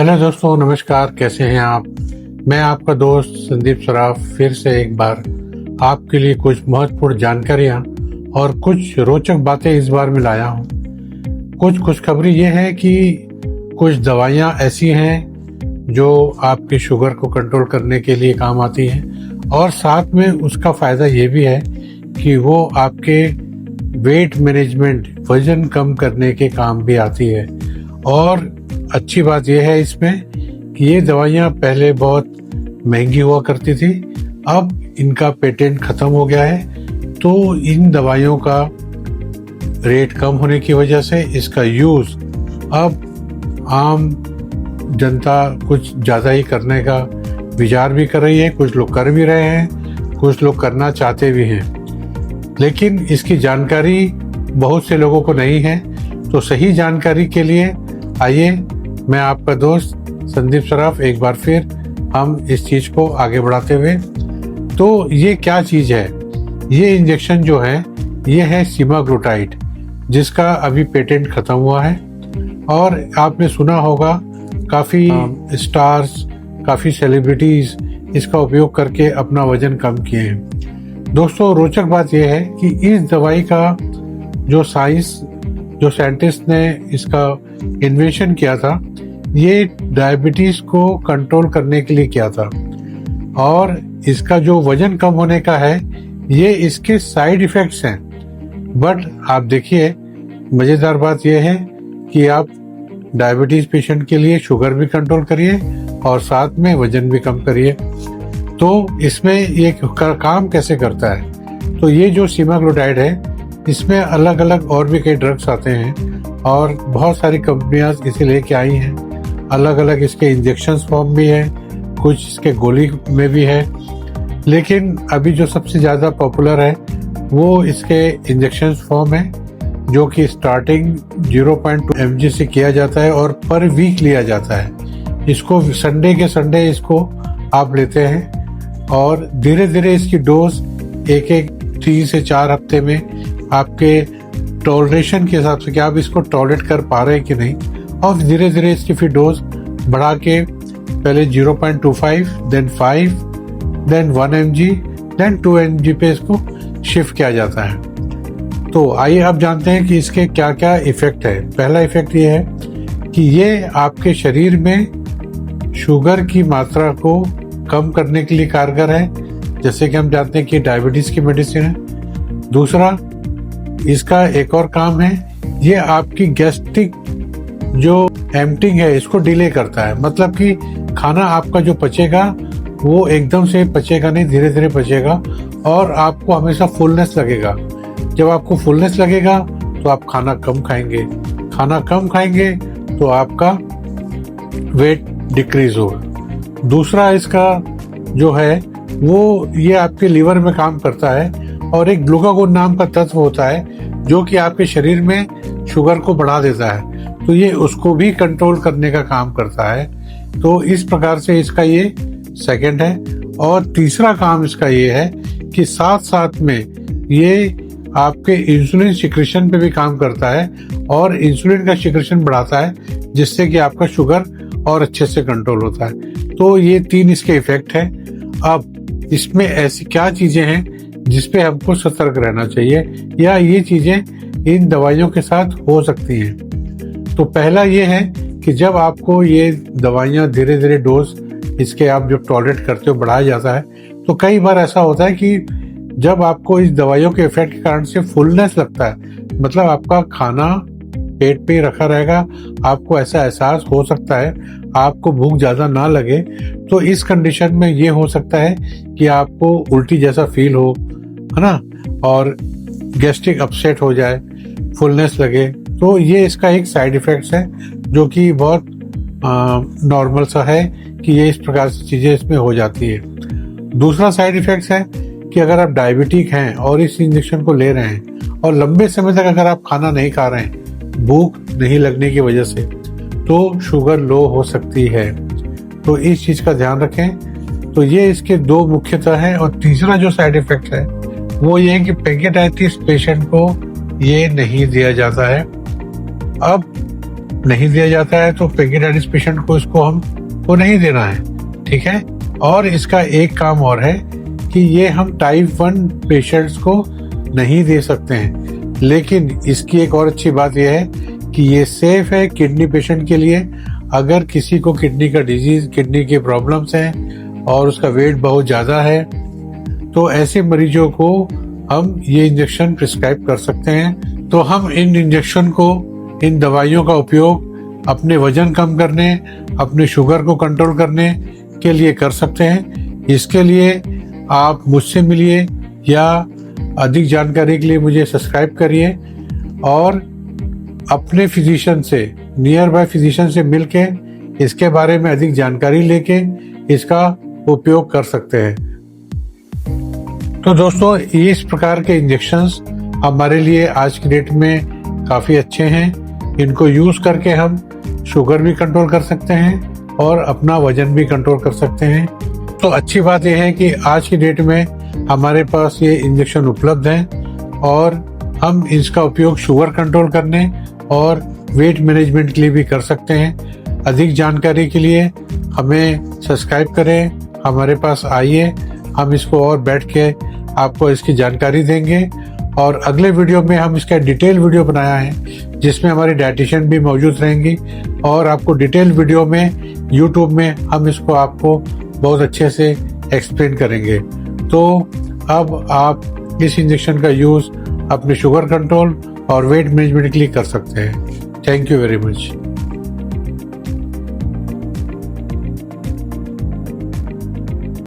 Hello दोस्तों, नमस्कार। कैसे हैं आप? मैं आपका दोस्त संदीप सराफ फिर से एक बार आपके लिए कुछ महत्वपूर्ण जानकारियां और कुछ रोचक बातें इस बार में लाया हूं। कुछ खुशखबरी ये है कि कुछ दवाइयां ऐसी हैं जो आपके शुगर को कंट्रोल करने के लिए काम आती हैं और साथ में उसका फ़ायदा ये भी है कि वो आपके वेट मैनेजमेंट, वजन कम करने के काम भी आती है। और अच्छी बात यह है इसमें कि ये दवाइयाँ पहले बहुत महंगी हुआ करती थी, अब इनका पेटेंट ख़त्म हो गया है। तो इन दवाइयों का रेट कम होने की वजह से इसका यूज़ अब आम जनता कुछ ज़्यादा ही करने का विचार भी कर रही है। कुछ लोग कर भी रहे हैं, कुछ लोग करना चाहते भी हैं, लेकिन इसकी जानकारी बहुत से लोगों को नहीं है। तो सही जानकारी के लिए आइए, मैं आपका दोस्त संदीप सराफ एक बार फिर हम इस चीज़ को आगे बढ़ाते हुए। तो ये क्या चीज़ है? ये इंजेक्शन जो है ये है सेमाग्लूटाइड, जिसका अभी पेटेंट ख़त्म हुआ है। और आपने सुना होगा काफ़ी स्टार्स, काफ़ी सेलिब्रिटीज़ इसका उपयोग करके अपना वज़न कम किए हैं। दोस्तों, रोचक बात यह है कि इस दवाई का जो साइंटिस्ट ने इसका इन्वेंशन किया था, ये डायबिटीज़ को कंट्रोल करने के लिए किया था। और इसका जो वजन कम होने का है, ये इसके साइड इफ़ेक्ट्स हैं। बट आप देखिए, मज़ेदार बात यह है कि आप डायबिटीज़ पेशेंट के लिए शुगर भी कंट्रोल करिए और साथ में वजन भी कम करिए। तो इसमें ये काम कैसे करता है? तो ये जो सेमाग्लूटाइड है, इसमें अलग अलग और भी कई ड्रग्स आते हैं और बहुत सारी कंपनियां इसे लेके आई हैं। अलग अलग इसके इंजेक्शंस फॉर्म भी हैं, कुछ इसके गोली में भी है, लेकिन अभी जो सबसे ज़्यादा पॉपुलर है वो इसके इंजेक्शंस फॉर्म है, जो कि स्टार्टिंग 0.2 mg से किया जाता है और पर वीक लिया जाता है। इसको संडे के संडे इसको आप लेते हैं और धीरे धीरे इसकी डोज एक 3 से 4 हफ्ते में आपके टॉलरेशन के हिसाब से कि आप इसको टॉलरेट कर पा रहे हैं कि नहीं, और धीरे धीरे इसकी फिर डोज बढ़ा के पहले 0.25, then 5, then 1 mg, then 2 mg पे इसको शिफ्ट किया जाता है। तो आइए अब जानते हैं कि इसके क्या क्या इफ़ेक्ट है। पहला इफ़ेक्ट ये है कि ये आपके शरीर में शुगर की मात्रा को कम करने के लिए कारगर है, जैसे कि हम जानते हैं कि डायबिटीज़ की मेडिसिन है। दूसरा, इसका एक और काम है, ये आपकी गैस्ट्रिक जो एम्प्टिंग है इसको डिले करता है। मतलब कि खाना आपका जो पचेगा वो एकदम से पचेगा नहीं, धीरे धीरे पचेगा और आपको हमेशा फुलनेस लगेगा। जब आपको फुलनेस लगेगा तो आप खाना कम खाएंगे, खाना कम खाएंगे तो आपका वेट डिक्रीज होगा। दूसरा, इसका जो है वो ये आपके लीवर में काम करता है और एक ग्लूकागोन नाम का तत्व होता है जो कि आपके शरीर में शुगर को बढ़ा देता है, तो ये उसको भी कंट्रोल करने का काम करता है। तो इस प्रकार से इसका ये सेकंड है। और तीसरा काम इसका ये है कि साथ साथ में ये आपके इंसुलिन सिक्रेशन पे भी काम करता है और इंसुलिन का सिक्रेशन बढ़ाता है, जिससे कि आपका शुगर और अच्छे से कंट्रोल होता है। तो ये 3 इसके इफेक्ट हैं। अब इसमें ऐसी क्या चीजें हैं जिसपे हमको सतर्क रहना चाहिए या ये चीजें इन दवाइयों के साथ हो सकती हैं? तो पहला ये है कि जब आपको ये दवाइयाँ धीरे धीरे डोज इसके आप जो टॉलरेट करते हो बढ़ाया जाता है, तो कई बार ऐसा होता है कि जब आपको इस दवाइयों के इफेक्ट के कारण से फुलनेस लगता है, मतलब आपका खाना पेट पे ही रखा रहेगा, आपको ऐसा एहसास हो सकता है, आपको भूख ज़्यादा ना लगे। तो इस कंडीशन में ये हो सकता है कि आपको उल्टी जैसा फील हो, है ना, और गैस्ट्रिक अपसेट हो जाए, फुलनेस लगे। तो ये इसका एक साइड इफेक्ट्स है जो कि बहुत नॉर्मल सा है कि ये इस प्रकार से चीज़ें इसमें हो जाती है। दूसरा साइड इफेक्ट्स है कि अगर आप डायबिटिक हैं और इस इंजेक्शन को ले रहे हैं और लंबे समय तक अगर आप खाना नहीं खा रहे हैं, भूख नहीं लगने की वजह से, तो शुगर लो हो सकती है। तो इस चीज़ का ध्यान रखें। तो ये इसके 2 मुख्यतः हैं। और तीसरा जो साइड इफेक्ट है वो ये है कि पैंक्रियाटाइटिस पेशेंट को ये नहीं दिया जाता है। अब नहीं दिया जाता है तो पैंक्रियाटाइटिस पेशेंट को इसको हमको नहीं देना है, ठीक है। और इसका एक काम और है कि ये हम टाइप 1 पेशेंट्स को नहीं दे सकते हैं, लेकिन इसकी एक और अच्छी बात यह है कि ये सेफ है किडनी पेशेंट के लिए। अगर किसी को किडनी का डिजीज, किडनी के प्रॉब्लम्स हैं और उसका वेट बहुत ज़्यादा है, तो ऐसे मरीजों को हम ये इंजेक्शन प्रिस्क्राइब कर सकते हैं। तो हम इन इंजेक्शन को, इन दवाइयों का उपयोग अपने वजन कम करने, अपने शुगर को कंट्रोल करने के लिए कर सकते हैं। इसके लिए आप मुझसे मिलिए या अधिक जानकारी के लिए मुझे सब्सक्राइब करिए और अपने फिजिशियन से, नियर बाय फिजिशियन से मिलके इसके बारे में अधिक जानकारी लेके इसका उपयोग कर सकते हैं। तो दोस्तों, इस प्रकार के इंजेक्शंस हमारे लिए आज की डेट में काफ़ी अच्छे हैं। इनको यूज़ करके हम शुगर भी कंट्रोल कर सकते हैं और अपना वजन भी कंट्रोल कर सकते हैं। तो अच्छी बात यह है कि आज की डेट में हमारे पास ये इंजेक्शन उपलब्ध हैं और हम इसका उपयोग शुगर कंट्रोल करने और वेट मैनेजमेंट के लिए भी कर सकते हैं। अधिक जानकारी के लिए हमें सब्सक्राइब करें, हमारे पास आइए, हम इसको और बैठ के आपको इसकी जानकारी देंगे। और अगले वीडियो में हम इसका डिटेल वीडियो बनाया है जिसमें हमारी डाइटिशियन भी मौजूद रहेंगी और आपको डिटेल वीडियो में यूट्यूब में हम इसको आपको बहुत अच्छे से एक्सप्लेन करेंगे। तो अब आप इस इंजेक्शन का यूज़ अपने शुगर कंट्रोल और वेट मैनेजमेंट के लिए कर सकते हैं। Thank you very much.